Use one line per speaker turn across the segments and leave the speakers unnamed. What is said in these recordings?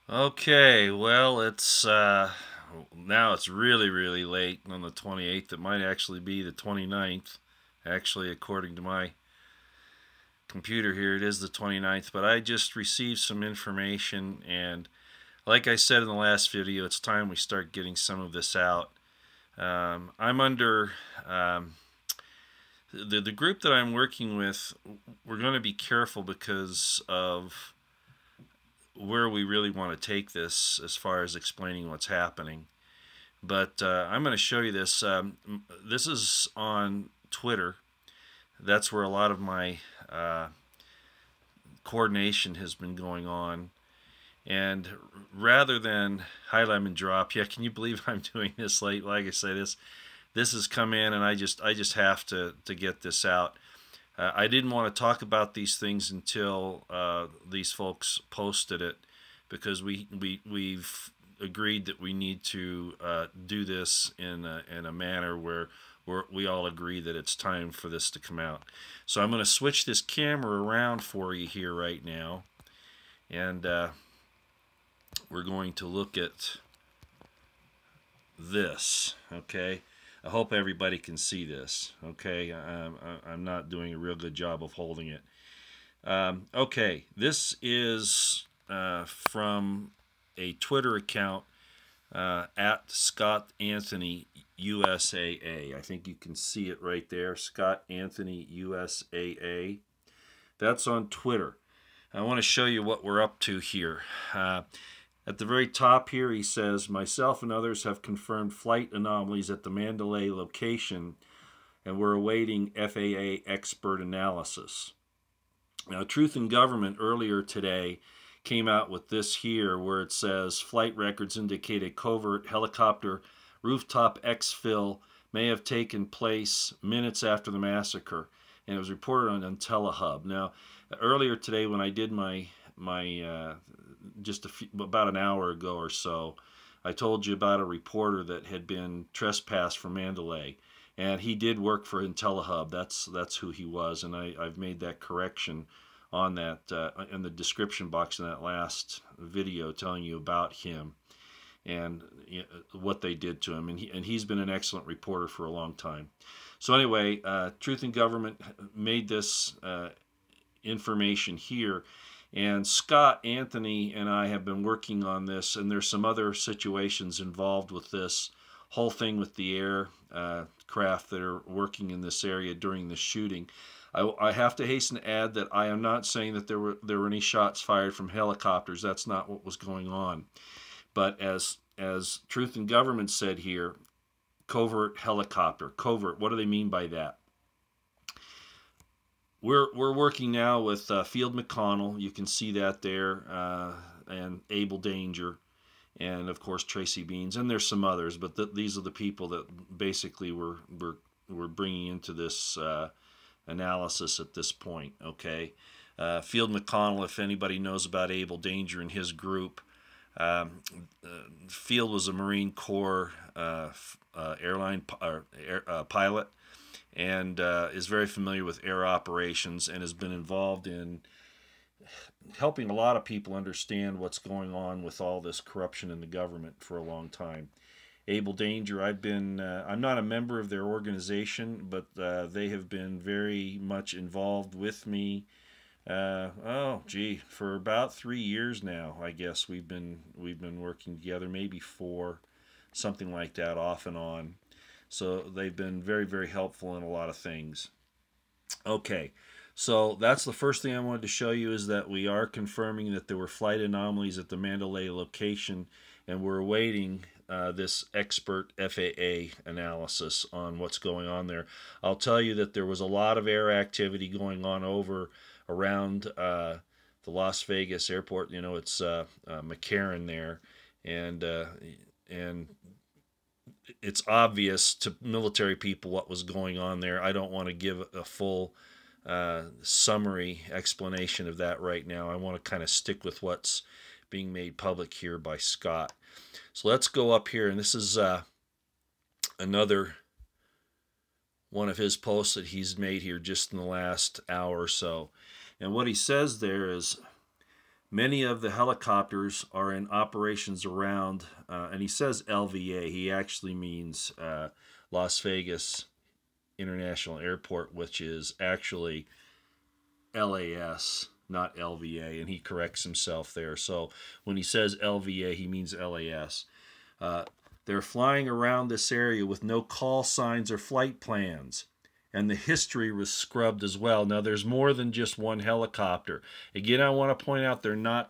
Okay, well, it's now it's really late on the 28th. It might actually be the 29th. Actually, according to my computer here, it is the 29th, but I just received some information, and like I said in the last video, it's time we start getting some of this out. I'm under the group that I'm working with. We're going to be careful because of where we really want to take this as far as explaining what's happening. But I'm going to show you this. This is on Twitter. That's where a lot of my coordination has been going on. And rather than hi lemon drop, yeah, can you believe I'm doing this late? Like I say, this has come in, and I just have to get this out. I didn't want to talk about these things until these folks posted it, because we've agreed that we need to do this in a manner where we all agree that it's time for this to come out. So I'm going to switch this camera around for you here right now, and we're going to look at this. Okay, I hope everybody can see this. Okay, I'm not doing a real good job of holding it. Okay, this is from a Twitter account at Scott Anthony USAA. I think you can see it right there, Scott Anthony USAA. That's on Twitter. I want to show you what we're up to here. At the very top here, he says, myself and others have confirmed flight anomalies at the Mandalay location, and we're awaiting FAA expert analysis. Now, Truth in Government earlier today came out with this here, where it says flight records indicate a covert helicopter rooftop exfil may have taken place minutes after the massacre, and it was reported on IntelliHub. Now, earlier today when I did my about an hour ago or so, I told you about a reporter that had been trespassed from Mandalay, and he did work for IntelliHub. That's who he was, and I've made that correction on that in the description box in that last video, telling you about him and what they did to him, and he's been an excellent reporter for a long time. So anyway, Truth in Government made this information here, and Scott Anthony and I have been working on this, and there's some other situations involved with this whole thing with the aircraft that are working in this area during the shooting. I have to hasten to add that I am not saying that there were any shots fired from helicopters. That's not what was going on. But as Truth in Government said here, covert helicopter. Covert, what do they mean by that? We're working now with Field McConnell. You can see that there, and Abel Danger, and of course Tracy Beans, and there's some others. But these are the people that basically we're bringing into this analysis at this point. Okay, Field McConnell. If anybody knows about Abel Danger and his group, Field was a Marine Corps pilot, and is very familiar with air operations, and has been involved in helping a lot of people understand what's going on with all this corruption in the government for a long time. Abel Danger, I'm not a member of their organization, but they have been very much involved with me. For about 3 years now, I guess we've been working together, maybe 4, something like that, off and on. So they've been very helpful in a lot of things. Okay, so that's the first thing I wanted to show you, is that we are confirming that there were flight anomalies at the Mandalay location, and we're awaiting this expert FAA analysis on what's going on there. I'll tell you that there was a lot of air activity going on over around the Las Vegas airport. You know, it's McCarran there, and it's obvious to military people what was going on there. I don't want to give a full summary explanation of that right now. I want to kind of stick with what's being made public here by Scott. So let's go up here, and this is another one of his posts that he's made here just in the last hour or so. And what he says there is, Many of the helicopters are in operations around, and he says LVA. He actually means Las Vegas International Airport, which is actually LAS, not LVA, and he corrects himself there. So when he says LVA, he means LAS. Uh, they're flying around this area with no call signs or flight plans. And the history was scrubbed as well. Now there's more than just one helicopter. Again, I want to point out they're not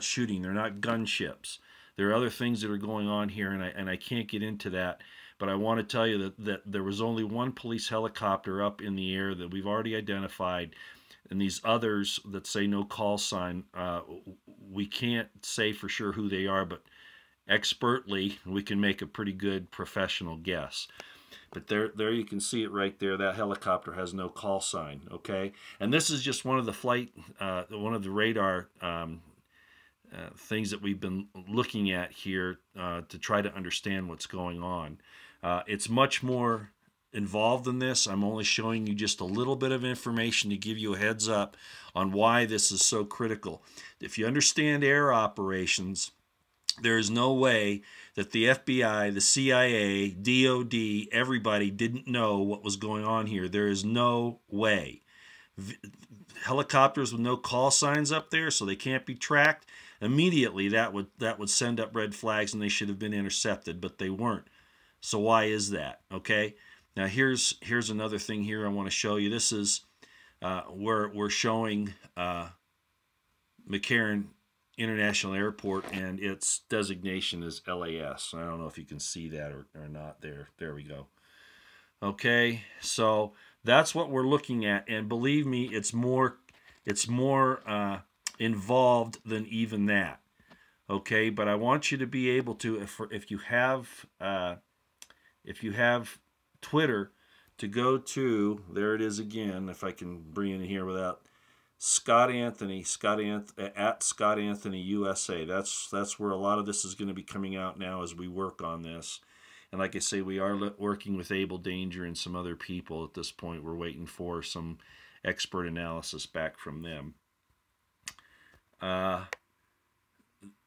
shooting. They're not gunships. There are other things that are going on here, and I can't get into that. But I want to tell you that there was only one police helicopter up in the air that we've already identified, and these others that say no call sign, we can't say for sure who they are, but expertly we can make a pretty good professional guess. But there you can see it right there. That helicopter has no call sign. Okay, and this is just one of the one of the radar things that we've been looking at here to try to understand what's going on. It's much more involved in this. I'm only showing you just a little bit of information to give you a heads up on why this is so critical. If you understand air operations, there is no way that the FBI, the CIA, DOD, everybody didn't know what was going on here. There is no way. Helicopters with no call signs up there, so they can't be tracked. Immediately, that would send up red flags, and they should have been intercepted, but they weren't. So why is that? Okay. Now here's another thing here I want to show you. This is where we're showing McCarran International Airport, and its designation is LAS. I don't know if you can see that or not there. There we go. Okay, so that's what we're looking at, and believe me, it's more involved than even that. Okay, but I want you to be able to, if you have Twitter, to go to, there it is again, if I can bring it in here without Scott Anthony at Scott Anthony USA. That's where a lot of this is going to be coming out now as we work on this. And like I say, we are working with Able Danger and some other people at this point. We're waiting for some expert analysis back from them.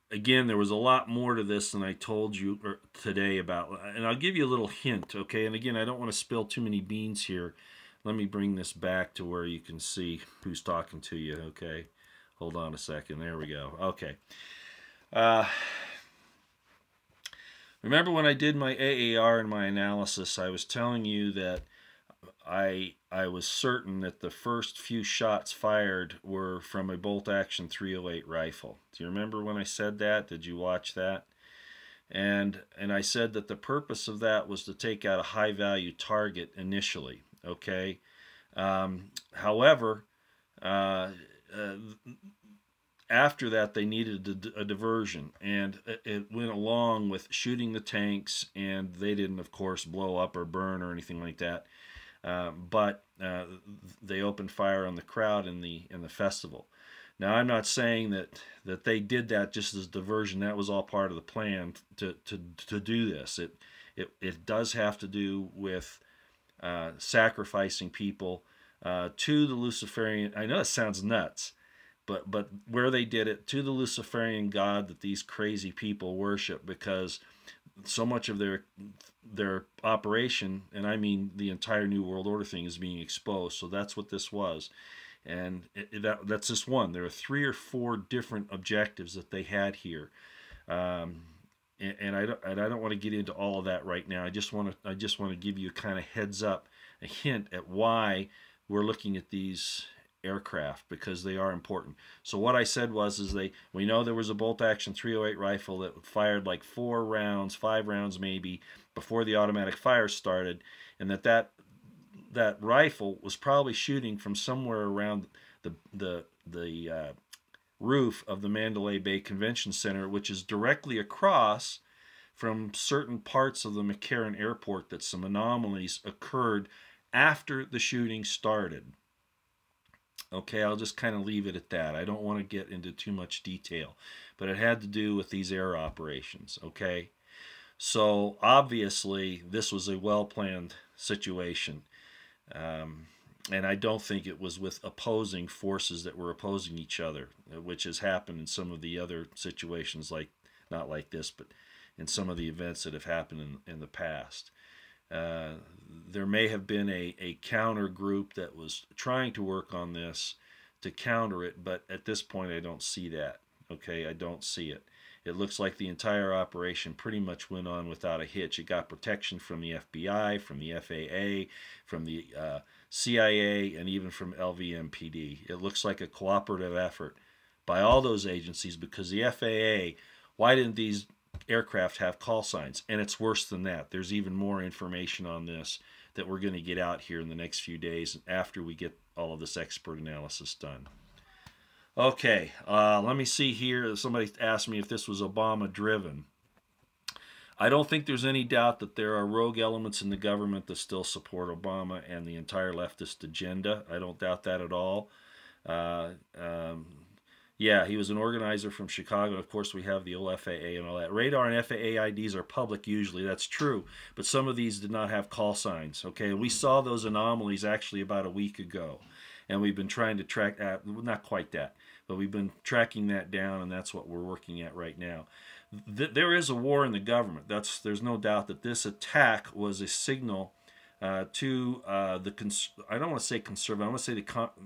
Again, there was a lot more to this than I told you today about, and I'll give you a little hint, okay? And again, I don't want to spill too many beans here. Let me bring this back to where you can see who's talking to you, okay? Hold on a second. There we go. Okay. Remember when I did my AAR and my analysis, I was telling you that I was certain that the first few shots fired were from a bolt-action 308 rifle. Do you remember when I said that? Did you watch that? And I said that the purpose of that was to take out a high-value target initially. Okay. However, after that, they needed a diversion, and it went along with shooting the tanks, and they didn't, of course, blow up or burn or anything like that. But they opened fire on the crowd in the festival. Now, I'm not saying that they did that just as diversion. That was all part of the plan to do this. It does have to do with sacrificing people to the Luciferian. I know it sounds nuts, but where they did it, to the Luciferian god that these crazy people worship, because so much of their operation, and I mean the entire New World Order thing, is being exposed. So that's what this was, and that's just one. There are 3 or 4 different objectives that they had here. And I don't want to get into all of that right now. I just want to give you a kind of heads up, a hint at why we're looking at these aircraft, because they are important. So what I said was we know there was a bolt-action 308 rifle that fired like 4 rounds, 5 rounds maybe, before the automatic fire started, and that rifle was probably shooting from somewhere around the roof of the Mandalay Bay Convention Center, which is directly across from certain parts of the McCarran Airport, that some anomalies occurred after the shooting started. Okay, I'll just kind of leave it at that. I don't want to get into too much detail, but it had to do with these air operations, okay? So obviously this was a well-planned situation. And I don't think it was with opposing forces that were opposing each other, which has happened in some of the other situations, like not like this, but in some of the events that have happened in the past. There may have been a counter group that was trying to work on this to counter it, but at this point I don't see that. Okay, I don't see it. It looks like the entire operation pretty much went on without a hitch. It got protection from the FBI, from the FAA, from the CIA, and even from LVMPD. It looks like a cooperative effort by all those agencies, because the FAA, why didn't these aircraft have call signs? And it's worse than that. There's even more information on this that we're going to get out here in the next few days after we get all of this expert analysis done. Okay, let me see here. Somebody asked me if this was Obama driven. I don't think there's any doubt that there are rogue elements in the government that still support Obama and the entire leftist agenda. I don't doubt that at all. Yeah, he was an organizer from Chicago. Of course, we have the old FAA and all that. Radar and FAA IDs are public usually. That's true. But some of these did not have call signs. Okay, we saw those anomalies actually about a week ago. And we've been trying to track that, not quite that, but we've been tracking that down, and that's what we're working at right now. There is a war in the government. There's no doubt that this attack was a signal to I don't want to say conservative, I want to say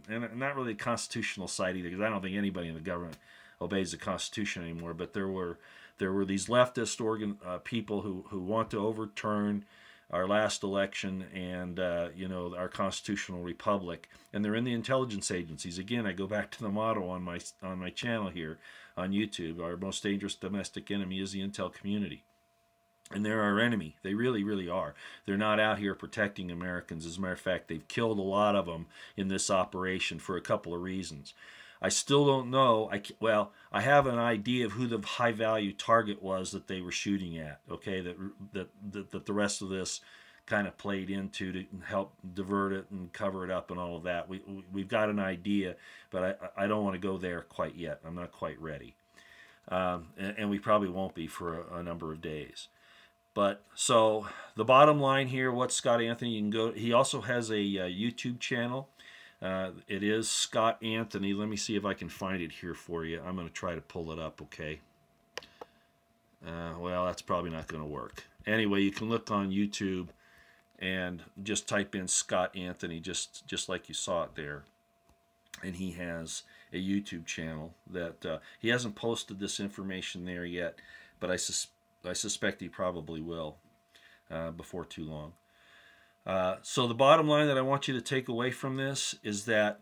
and not really the constitutional side either, because I don't think anybody in the government obeys the Constitution anymore. But there were these leftist people who want to overturn our last election and our constitutional republic, and they're in the intelligence agencies. Again, I go back to the motto on my channel here on YouTube: our most dangerous domestic enemy is the intel community. And they're our enemy. They really, really are. They're not out here protecting Americans. As a matter of fact, they've killed a lot of them in this operation for a couple of reasons. I still don't know. I have an idea of who the high-value target was that they were shooting at. Okay, that the rest of this kind of played into to help divert it and cover it up and all of that. We've got an idea, but I don't want to go there quite yet. I'm not quite ready, and we probably won't be for a number of days. But so the bottom line here, what's Scott Anthony? You can go. He also has a YouTube channel. It is Scott Anthony. Let me see if I can find it here for you. I'm going to try to pull it up, okay? Well, that's probably not going to work. Anyway, you can look on YouTube and just type in Scott Anthony, just like you saw it there. And he has a YouTube channel that he hasn't posted this information there yet, but I suspect he probably will before too long. So the bottom line that I want you to take away from this is that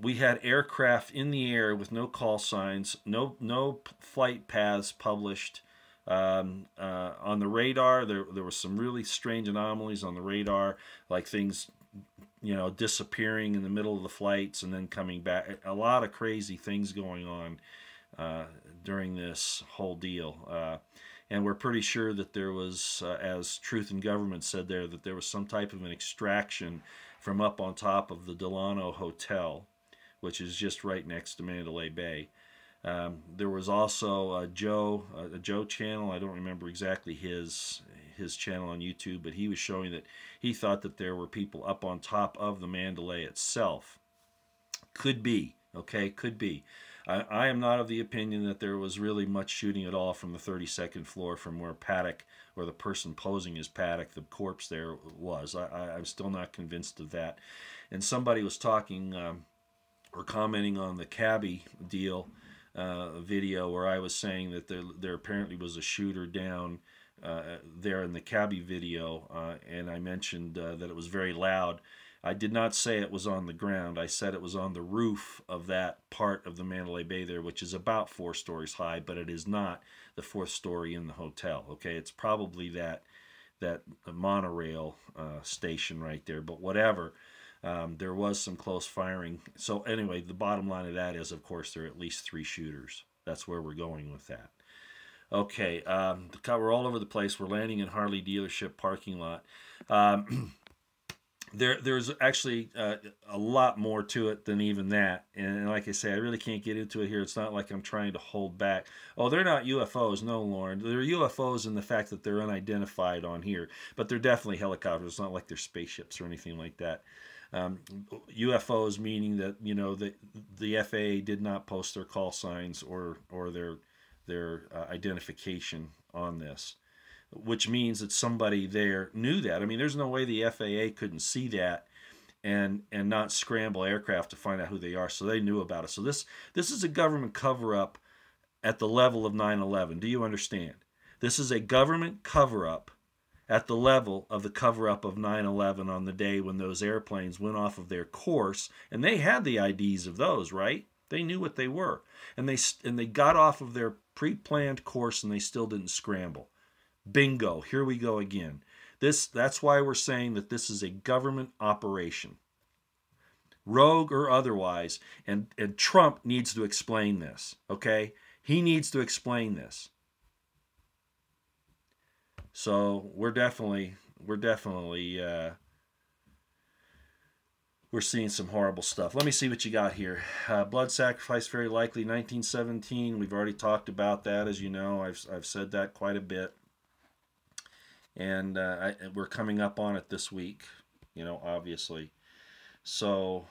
we had aircraft in the air with no call signs, no flight paths published. On the radar, there were some really strange anomalies on the radar, like things, disappearing in the middle of the flights and then coming back. A lot of crazy things going on during this whole deal. And we're pretty sure that there was, as Truth in Government said there, that there was some type of an extraction from up on top of the Delano Hotel, which is just right next to Mandalay Bay. There was also a Joe channel. I don't remember exactly his channel on YouTube, but he was showing that he thought that there were people up on top of the Mandalay itself. Could be, okay, could be. I am not of the opinion that there was really much shooting at all from the 32nd floor, from where Paddock, or the person posing as Paddock, the corpse there, was. I'm still not convinced of that. And somebody was talking or commenting on the cabbie deal video, where I was saying that there apparently was a shooter down there in the cabbie video, and I mentioned that it was very loud. I did not say it was on the ground. I said it was on the roof of that part of the Mandalay Bay there, which is about 4 stories high, but it is not the 4th story in the hotel. Okay, it's probably that monorail station right there, but whatever. There was some close firing. So anyway, the bottom line of that is, of course, there are at least 3 shooters. That's where we're going with that. Okay, we're all over the place. We're landing in Harley dealership parking lot. There's actually a lot more to it than even that. And like I say, I really can't get into it here. It's not like I'm trying to hold back. Oh, they're not UFOs. No, Lauren. They're UFOs in the fact that they're unidentified on here. But they're definitely helicopters. It's not like they're spaceships or anything like that. UFOs meaning that, you know, the FAA did not post their call signs or their identification on this, which means that somebody there knew that. I mean, there's no way the FAA couldn't see that and not scramble aircraft to find out who they are. So they knew about it. So this is a government cover-up at the level of 9/11. Do you understand? This is a government cover-up at the level of the cover-up of 9/11 on the day when those airplanes went off of their course, and they had the IDs of those, right? They knew what they were, and they got off of their pre-planned course, and they still didn't scramble. Bingo! Here we go again. That's why we're saying that this is a government operation, rogue or otherwise, and Trump needs to explain this. Okay, he needs to explain this. So we're definitely we're seeing some horrible stuff. Let me see what you got here. Blood sacrifice very likely 1917. We've already talked about that, as you know. I've said that quite a bit, and we're coming up on it this week. You know, obviously. So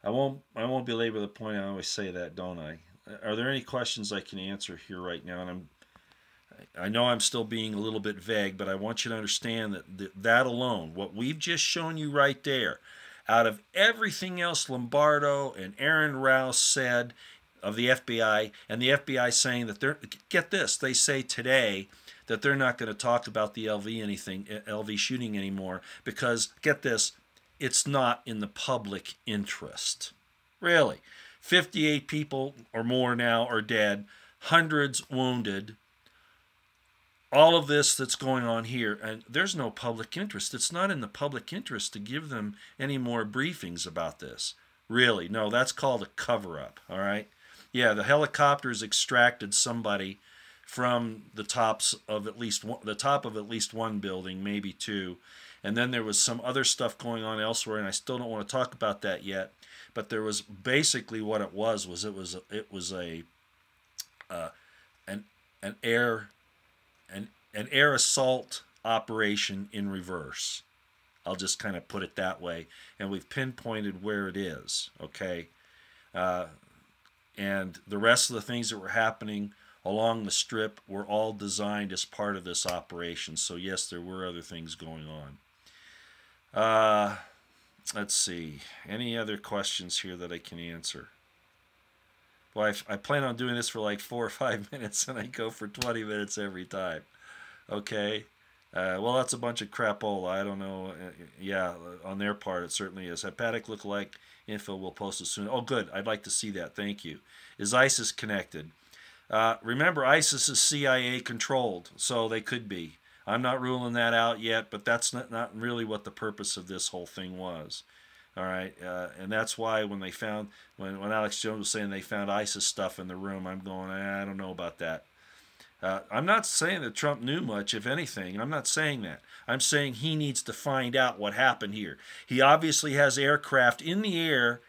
I won't belabor the point. I always say that, don't I? Are there any questions I can answer here right now? And I know I'm still being a little bit vague, but I want you to understand that alone, what we've just shown you right there, out of everything else Lombardo and Aaron Rouse said of the FBI, and the FBI saying that get this, they say today that they're not going to talk about the LV shooting anymore because, get this, it's not in the public interest. Really. 58 people or more now are dead, hundreds wounded. All of this that's going on here, and there's no public interest. It's not in the public interest to give them any more briefings about this. Really, no, that's called a cover-up, all right? Yeah, the helicopters extracted somebody from the top of at least one building, maybe two, and then there was some other stuff going on elsewhere, and I still don't want to talk about that yet. But there was basically what it was an air assault operation in reverse. I'll just kind of put it that way. And we've pinpointed where it is, okay? And the rest of the things that were happening along the strip were all designed as part of this operation. So, yes, there were other things going on. Let's see. Any other questions here that I can answer? Well, I plan on doing this for like 4 or 5 minutes, and I go for 20 minutes every time. Okay. Well, that's a bunch of crapola. I don't know. Yeah, on their part, it certainly is. Hepatic lookalike info will post it soon. Oh, good. I'd like to see that. Thank you. Is ISIS connected? Remember, ISIS is CIA controlled, so they could be. I'm not ruling that out yet, but that's not really what the purpose of this whole thing was. All right, and that's why when they found, when Alex Jones was saying they found ISIS stuff in the room, I'm going, I don't know about that. I'm not saying that Trump knew much, if anything. I'm not saying that. I'm saying he needs to find out what happened here. He obviously has aircraft in the air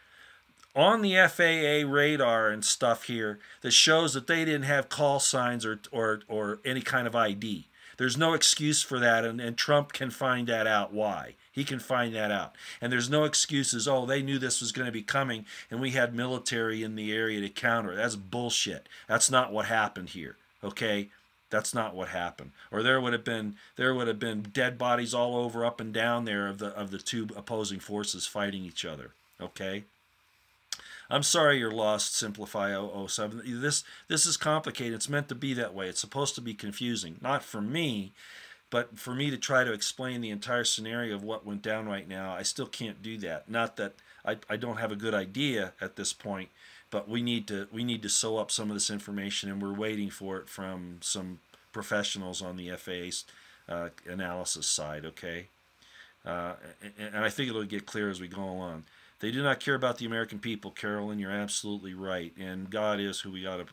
on the FAA radar and stuff here that shows that they didn't have call signs or any kind of ID. There's no excuse for that, and Trump can find that out why. He can find that out. And there's no excuses, oh, they knew this was going to be coming, and we had military in the area to counter it. That's bullshit. That's not what happened here, okay? That's not what happened. Or there would have been dead bodies all over up and down there of the two opposing forces fighting each other, okay? I'm sorry you're lost, Simplify 007. This is complicated. It's meant to be that way. It's supposed to be confusing. Not for me, but for me to try to explain the entire scenario of what went down right now, I still can't do that. Not that I don't have a good idea at this point, but we need to sew up some of this information, and we're waiting for it from some professionals on the FAA's analysis side, okay? And I think it'll get clear as we go along. They do not care about the American people, Carolyn. You're absolutely right. And God is who we got to...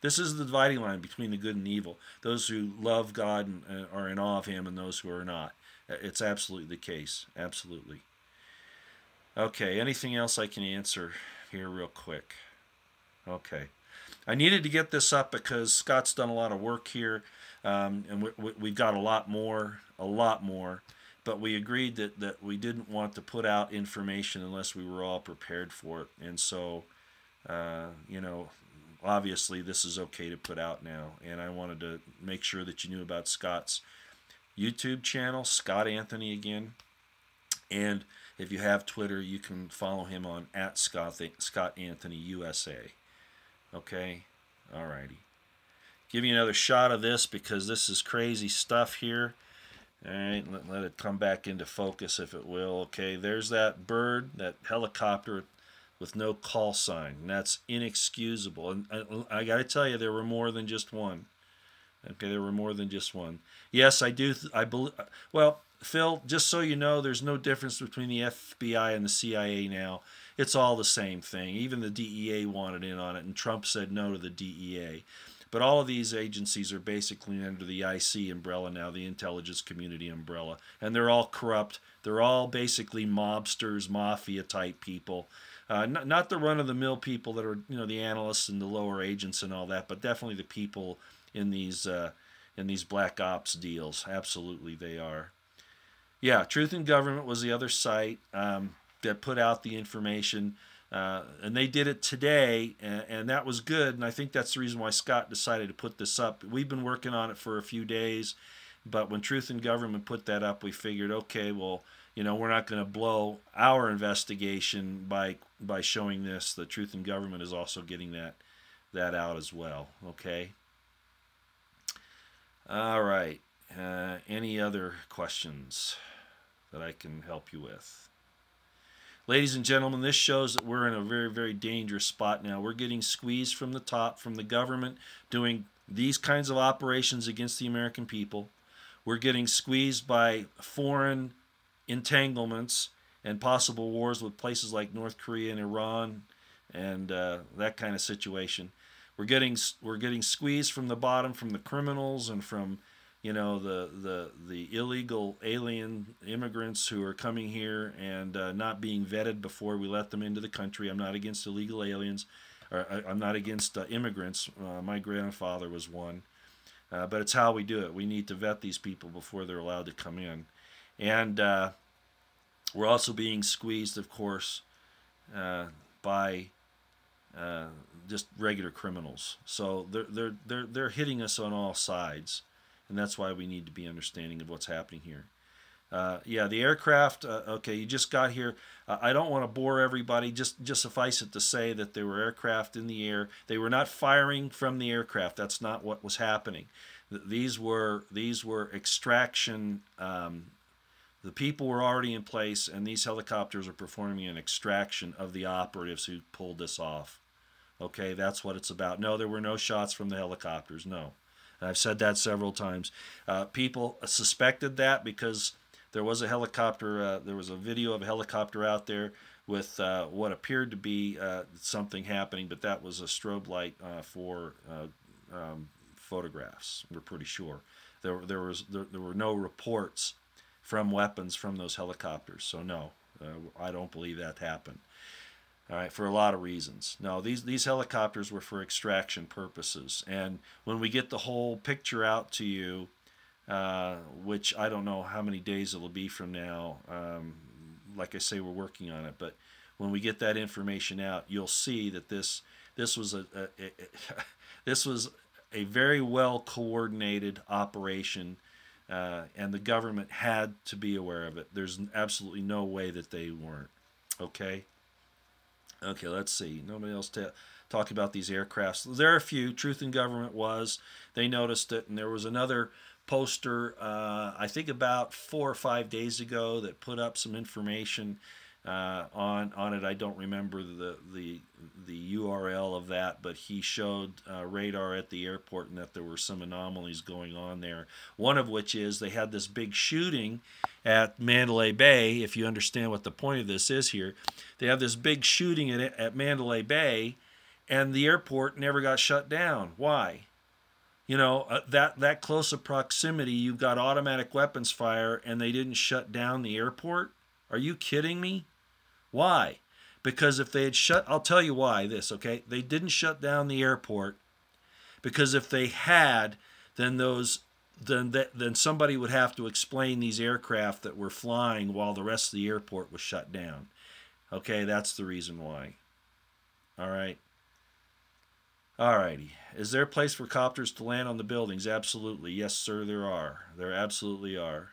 This is the dividing line between the good and the evil. Those who love God and are in awe of Him, and those who are not. It's absolutely the case. Absolutely. Okay, anything else I can answer here real quick? Okay. I needed to get this up because Scott's done a lot of work here, and we've got a lot more. but we agreed that we didn't want to put out information unless we were all prepared for it. And so, you know, obviously this is okay to put out now. And I wanted to make sure that you knew about Scott's YouTube channel, Scott Anthony again. And if you have Twitter, you can follow him on @Scott Anthony USA. Okay? Alrighty. Give you another shot of this because this is crazy stuff here. Alright, let it come back into focus if it will. Okay, there's that bird, that helicopter with no call sign. And that's inexcusable. And I got to tell you, there were more than just one. Okay, there were more than just one. Yes, I do. I believe. Well, Phil, just so you know, there's no difference between the FBI and the CIA now. It's all the same thing. Even the DEA wanted in on it, and Trump said no to the DEA. But all of these agencies are basically under the IC umbrella now, the intelligence community umbrella. And they're all corrupt. They're all basically mobsters, mafia-type people. Not the run-of-the-mill people that are, you know, the analysts and the lower agents and all that, but definitely the people in these black ops deals. Absolutely, they are. Yeah, Truth in Government was the other site that put out the information, and they did it today, and that was good. And I think that's the reason why Scott decided to put this up. We've been working on it for a few days, but when Truth in Government put that up, we figured, okay, well, you know, we're not going to blow our investigation by showing this. The Truth in Government is also getting that out as well. Okay. All right. Any other questions that I can help you with? Ladies and gentlemen, this shows that we're in a very, very dangerous spot now. We're getting squeezed from the top, from the government doing these kinds of operations against the American people. We're getting squeezed by foreign entanglements and possible wars with places like North Korea and Iran and that kind of situation. We're getting squeezed from the bottom, from the criminals and from, you know, the illegal alien immigrants who are coming here and not being vetted before we let them into the country. I'm not against illegal aliens, or I'm not against immigrants. My grandfather was one, but it's how we do it. We need to vet these people before they're allowed to come in, and we're also being squeezed, of course, by just regular criminals. So they're hitting us on all sides. And that's why we need to be understanding of what's happening here. Yeah, the aircraft, okay, you just got here. I don't want to bore everybody. Just suffice it to say that there were aircraft in the air. They were not firing from the aircraft. That's not what was happening. These were extraction. The people were already in place, and these helicopters are performing an extraction of the operatives who pulled this off. Okay, that's what it's about. No, there were no shots from the helicopters, no. I've said that several times. People suspected that because there was a helicopter, there was a video of a helicopter out there with what appeared to be something happening, but that was a strobe light for photographs. We're pretty sure. There were no reports from weapons from those helicopters, so no, I don't believe that happened. All right, for a lot of reasons. No, these helicopters were for extraction purposes. And when we get the whole picture out to you, which I don't know how many days it'll be from now, like I say, we're working on it. But when we get that information out, you'll see that this was this was a very well coordinated operation, and the government had to be aware of it. There's absolutely no way that they weren't. Okay. Okay, let's see. Nobody else talk about these aircrafts. There are a few. Truth in Government was. They noticed it, and there was another poster, I think about 4 or 5 days ago, that put up some information on it. I don't remember the URL of that, but he showed radar at the airport and that there were some anomalies going on there. One of which is they had this big shooting at Mandalay Bay. If you understand what the point of this is here, they have this big shooting at Mandalay Bay, and the airport never got shut down. Why? You know, that close of proximity, you've got automatic weapons fire, and they didn't shut down the airport? Are you kidding me? Why? Because if they had I'll tell you why this, okay? They didn't shut down the airport because if they had, then those then somebody would have to explain these aircraft that were flying while the rest of the airport was shut down. Okay, that's the reason why. All right. All righty. Is there a place for copters to land on the buildings? Absolutely. Yes, sir, there are. There absolutely are.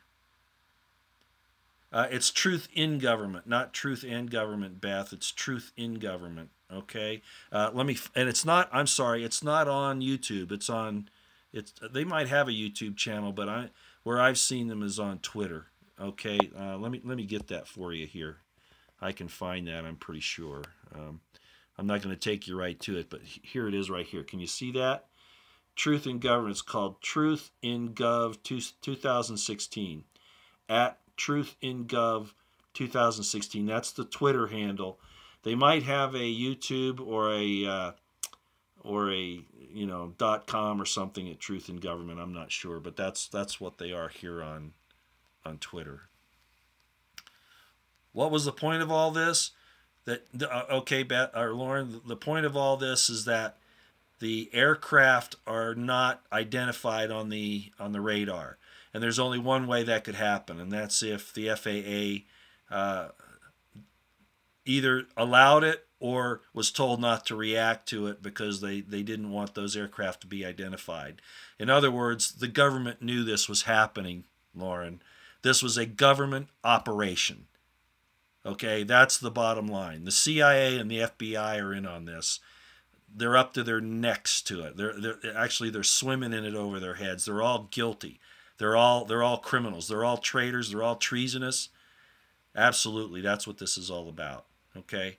It's truth in government, not truth and government, Beth. It's truth in government. Okay. And it's not. I'm sorry. It's not on YouTube. It's on. They might have a YouTube channel, but where I've seen them is on Twitter. Okay. Let me get that for you here. I can find that. I'm pretty sure. I'm not going to take you right to it, but here it is right here. Can you see that? Truth in government. It's called Truth in Gov 2016 at Truth in Gov 2016. That's the Twitter handle. They might have a YouTube or a .com or something at Truth in Government. I'm not sure, but that's what they are here on Twitter. What was the point of all this? Okay, Lauren. The point of all this is that the aircraft are not identified on the radar. And there's only one way that could happen, and that's if the FAA either allowed it or was told not to react to it because they didn't want those aircraft to be identified. In other words, the government knew this was happening, Lauren. This was a government operation. Okay, that's the bottom line. The CIA and the FBI are in on this. They're up to their necks to it. They're swimming in it over their heads. They're all guilty. They're all criminals. They're all traitors. They're all treasonous. Absolutely, that's what this is all about. Okay,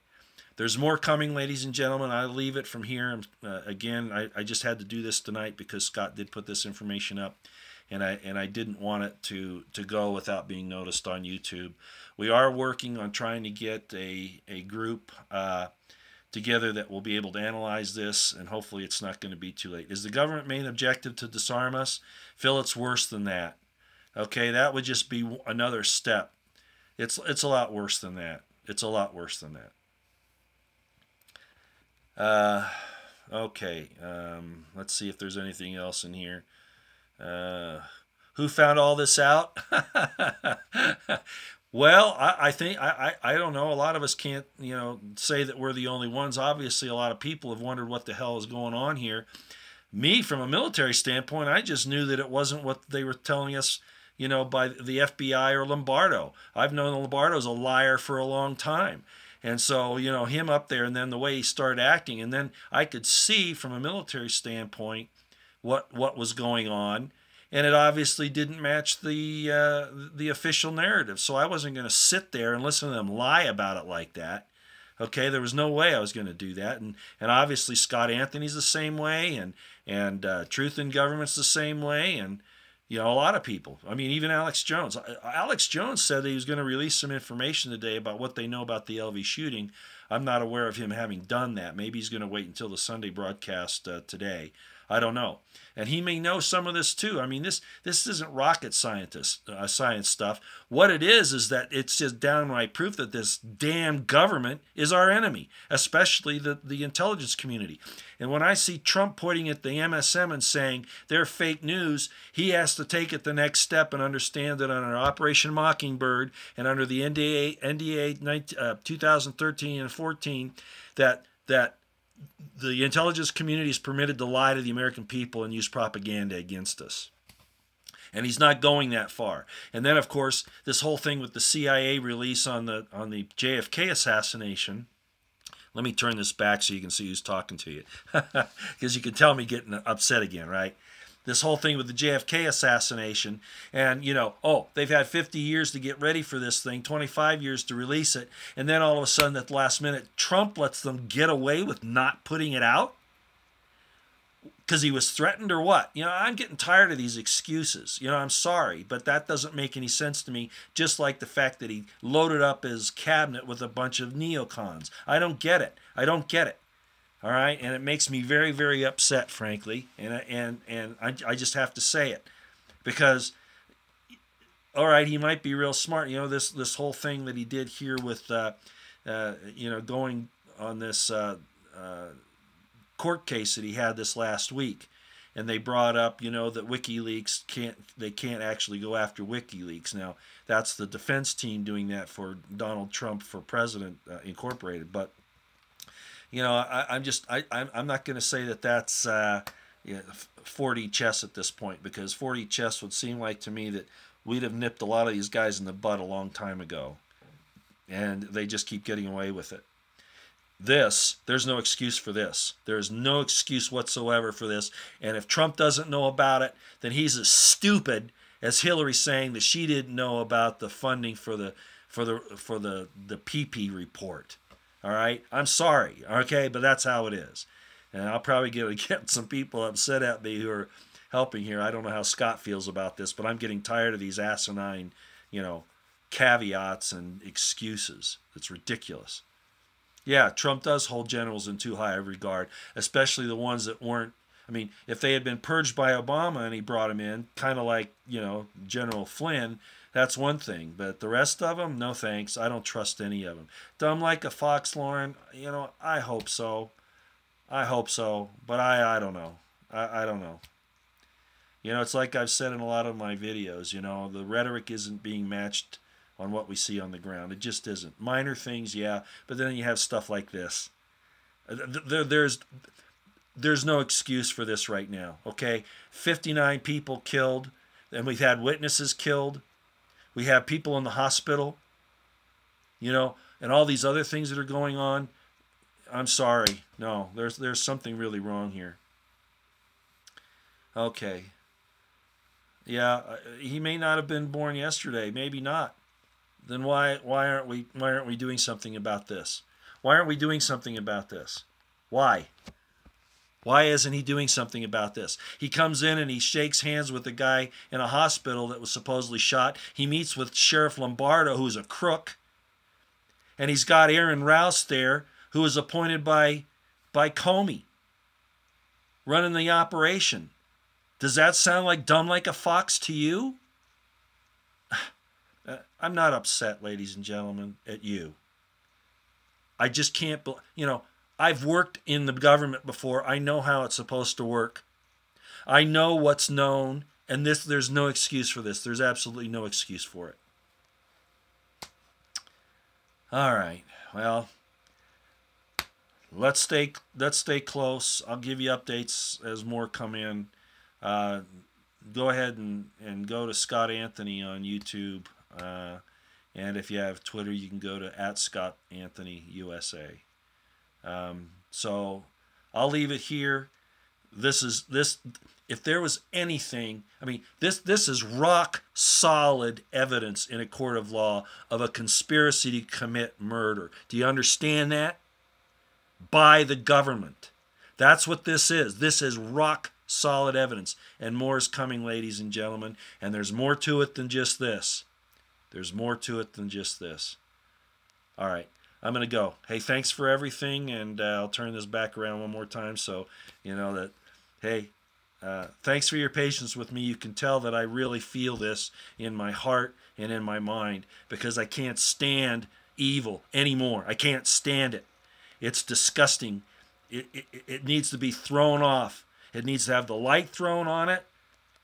there's more coming, ladies and gentlemen. I'll leave it from here. Again, I just had to do this tonight because Scott did put this information up, and I didn't want it to go without being noticed on YouTube. We are working on trying to get a group together that will be able to analyze this, and hopefully it's not going to be too late. Is the government main objective to disarm us? Phil, it's worse than that. Okay, that would just be another step. It's a lot worse than that. It's a lot worse than that. Okay, let's see if there's anything else in here. Who found all this out? Well, I think, I don't know. A lot of us can't, say that we're the only ones. Obviously, a lot of people have wondered what the hell is going on here. Me, from a military standpoint, I just knew that it wasn't what they were telling us, by the FBI or Lombardo. I've known Lombardo's a liar for a long time. And so, him up there and then the way he started acting. And then I could see from a military standpoint what was going on. And it obviously didn't match the official narrative. So I wasn't going to sit there and listen to them lie about it like that. Okay, there was no way I was going to do that. And obviously Scott Anthony's the same way, and Truth in Government's the same way, and a lot of people. I mean, even Alex Jones. Alex Jones said that he was going to release some information today about what they know about the LV shooting. I'm not aware of him having done that. Maybe he's going to wait until the Sunday broadcast today. I don't know. And he may know some of this too. I mean, this isn't rocket science stuff. What it is that it's just downright proof that this damn government is our enemy, especially the intelligence community. And when I see Trump pointing at the MSM and saying they're fake news, he has to take it the next step and understand that under Operation Mockingbird and under the NDA 2013 and 14, that the intelligence community is permitted to lie to the American people and use propaganda against us. And he's not going that far. And then, of course, this whole thing with the CIA release on the JFK assassination. Let me turn this back so you can see who's talking to you. Because you can tell me getting upset again, right? This whole thing with the JFK assassination, and they've had 50 years to get ready for this thing, 25 years to release it, and then all of a sudden at the last minute, Trump lets them get away with not putting it out because he was threatened or what? I'm getting tired of these excuses. I'm sorry, but that doesn't make any sense to me, just like the fact that he loaded up his cabinet with a bunch of neocons. I don't get it. All right, and it makes me very, very upset, frankly, and I just have to say it, because, all right, he might be real smart. This whole thing that he did here with, going on this court case that he had this last week, and they brought up, you know, that WikiLeaks can't actually go after WikiLeaks. Now, that's the defense team doing that for Donald Trump for President Incorporated. But you know, I'm not going to say that that's 4D chess at this point, because 4D chess would seem like to me that we'd have nipped a lot of these guys in the butt a long time ago, and they just keep getting away with it. There's no excuse for this. There's no excuse whatsoever for this. And if Trump doesn't know about it, then he's as stupid as Hillary saying that she didn't know about the funding for the PP report. All right, I'm sorry. Okay, but that's how it is. And I'll probably get some people upset at me who are helping here. I don't know how Scott feels about this, but I'm getting tired of these asinine, you know, caveats and excuses. It's ridiculous. Yeah, Trump does hold generals in too high a regard, especially the ones that weren't. I mean, if they had been purged by Obama and he brought them in, kind of like, you know, General Flynn, that's one thing. But the rest of them, no thanks. I don't trust any of them. Dumb like a fox, Lauren? You know, I hope so. I hope so. But I don't know. I don't know. You know, it's like I've said in a lot of my videos, you know, the rhetoric isn't being matched on what we see on the ground. It just isn't. Minor things, yeah, but then you have stuff like this. There's no excuse for this right now, okay? 59 people killed, and we've had witnesses killed. We have people in the hospital, you know, and all these other things that are going on. I'm sorry. No, there's something really wrong here. Okay. Yeah, he may not have been born yesterday, maybe not. Then why aren't we doing something about this? Why aren't we doing something about this? Why? Why isn't he doing something about this? He comes in and he shakes hands with the guy in a hospital that was supposedly shot. He meets with Sheriff Lombardo, who's a crook. And he's got Aaron Rouse there, who was appointed by Comey, running the operation. Does that sound like dumb like a fox to you? I'm not upset, ladies and gentlemen, at you. I just can't, you know, I've worked in the government before. I know how it's supposed to work. I know what's known, and there's no excuse for this. There's absolutely no excuse for it. All right, well, let's stay close. I'll give you updates as more come in. Go ahead and go to Scott Anthony on YouTube. And if you have Twitter, you can go to @ScottAnthonyUSA. So I'll leave it here. If there was anything, I mean, this is rock solid evidence in a court of law of a conspiracy to commit murder. Do you understand that? By the government. That's what this is. This is rock solid evidence. And more is coming, ladies and gentlemen. And there's more to it than just this. There's more to it than just this. All right. I'm going to go. Hey, thanks for everything. And I'll turn this back around one more time so you know that, hey, thanks for your patience with me. You can tell that I really feel this in my heart and in my mind because I can't stand evil anymore. I can't stand it. It's disgusting. It needs to be thrown off. It needs to have the light thrown on it,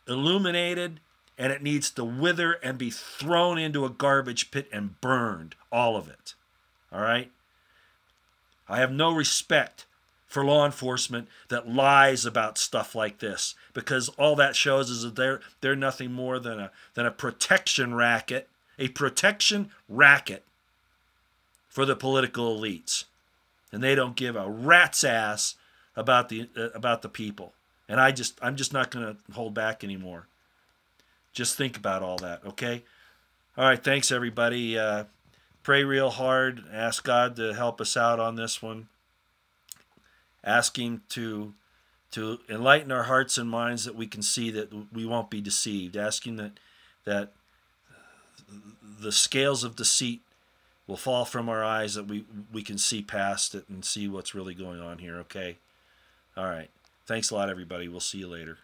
illuminated, and it needs to wither and be thrown into a garbage pit and burned, all of it. All right? I have no respect for law enforcement that lies about stuff like this because all that shows is that they're nothing more than a protection racket, for the political elites. And they don't give a rat's ass about the people. And I'm just not going to hold back anymore. Just think about all that, okay? All right, thanks, everybody. Pray real hard. Ask God to help us out on this one. Ask Him to enlighten our hearts and minds that we can see that we won't be deceived. Ask Him that the scales of deceit will fall from our eyes, that we can see past it and see what's really going on here, okay? All right. Thanks a lot, everybody. We'll see you later.